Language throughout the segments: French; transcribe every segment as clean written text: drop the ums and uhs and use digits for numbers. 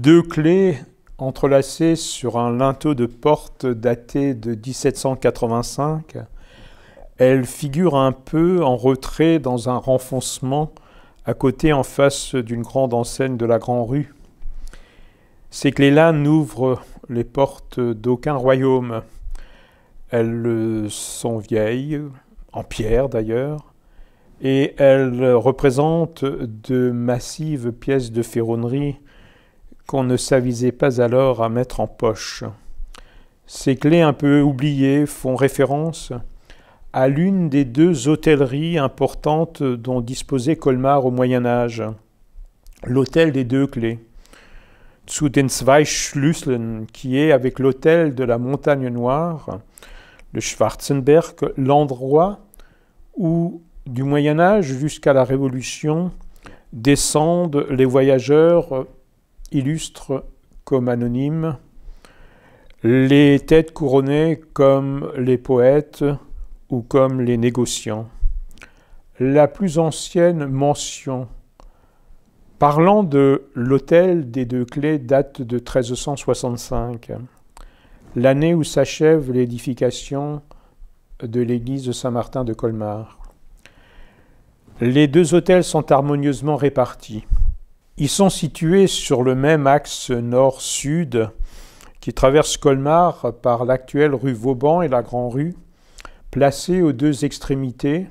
Deux clés entrelacées sur un linteau de porte daté de 1785. Elles figurent un peu en retrait dans un renfoncement à côté en face d'une grande enseigne de la Grand-Rue. Ces clés-là n'ouvrent les portes d'aucun royaume. Elles sont vieilles, en pierre d'ailleurs, et elles représentent de massives pièces de ferronnerie qu'on ne s'avisait pas alors à mettre en poche. Ces clés un peu oubliées font référence à l'une des deux hôtelleries importantes dont disposait Colmar au Moyen-Âge, l'hôtel des deux clés, zu den zwei Schlüsseln, qui est, avec l'hôtel de la Montagne Noire, le Schwarzenberg, l'endroit où, du Moyen-Âge jusqu'à la Révolution, descendent les voyageurs illustres comme anonymes, les têtes couronnées comme les poètes ou comme les négociants. La plus ancienne mention parlant de l'hôtel des deux clés date de 1365, l'année où s'achève l'édification de l'église de Saint-Martin de Colmar. Les deux hôtels sont harmonieusement répartis. Ils sont situés sur le même axe nord-sud qui traverse Colmar par l'actuelle rue Vauban et la Grand-Rue, placés aux deux extrémités,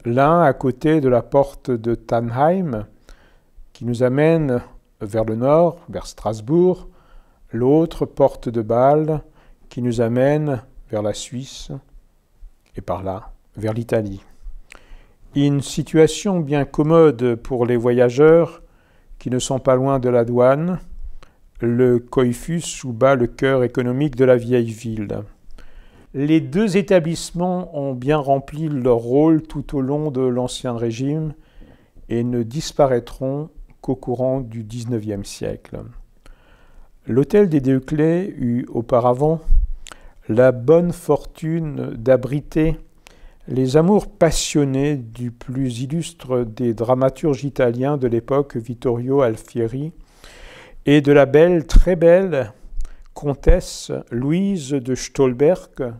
l'un à côté de la porte de Tannheim, qui nous amène vers le nord, vers Strasbourg, l'autre porte de Bâle, qui nous amène vers la Suisse, et par là, vers l'Italie. Une situation bien commode pour les voyageurs qui ne sont pas loin de la douane, le coïfus où bat le cœur économique de la vieille ville. Les deux établissements ont bien rempli leur rôle tout au long de l'Ancien Régime et ne disparaîtront qu'au courant du XIXe siècle. L'hôtel des deux clés eut auparavant la bonne fortune d'abriter les amours passionnés du plus illustre des dramaturges italiens de l'époque, Vittorio Alfieri, et de la belle, très belle, comtesse Louise de Stolberg,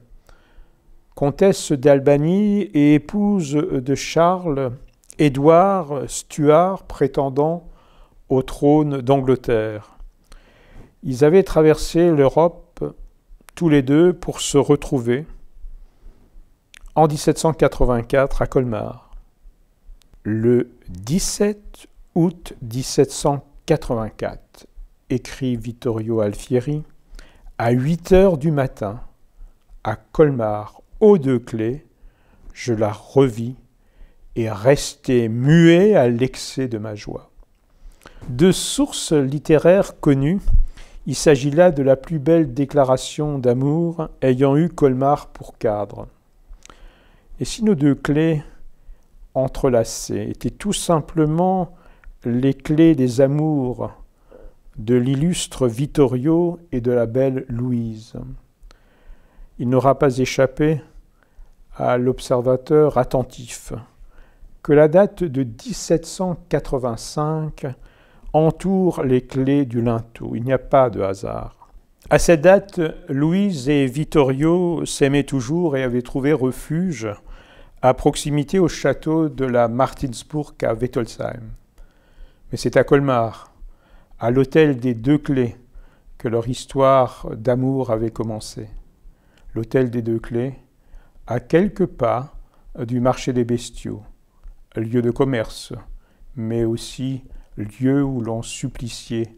comtesse d'Albanie et épouse de Charles, Édouard Stuart, prétendant au trône d'Angleterre. Ils avaient traversé l'Europe tous les deux pour se retrouver en 1784 à Colmar. Le 17 août 1784, écrit Vittorio Alfieri, à 8 heures du matin, à Colmar, aux deux clés, je la revis et restai muet à l'excès de ma joie. De sources littéraires connues, il s'agit là de la plus belle déclaration d'amour ayant eu Colmar pour cadre. Et si nos deux clés entrelacées étaient tout simplement les clés des amours de l'illustre Vittorio et de la belle Louise, il n'aura pas échappé à l'observateur attentif que la date de 1785 entoure les clés du linteau. Il n'y a pas de hasard. À cette date, Louise et Vittorio s'aimaient toujours et avaient trouvé refuge à proximité au château de la Martinsburg à Wettolsheim. Mais c'est à Colmar, à l'hôtel des deux clés, que leur histoire d'amour avait commencé. L'hôtel des deux clés, à quelques pas du marché des bestiaux, lieu de commerce, mais aussi lieu où l'on suppliciait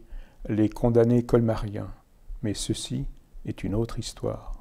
les condamnés colmariens. Mais ceci est une autre histoire.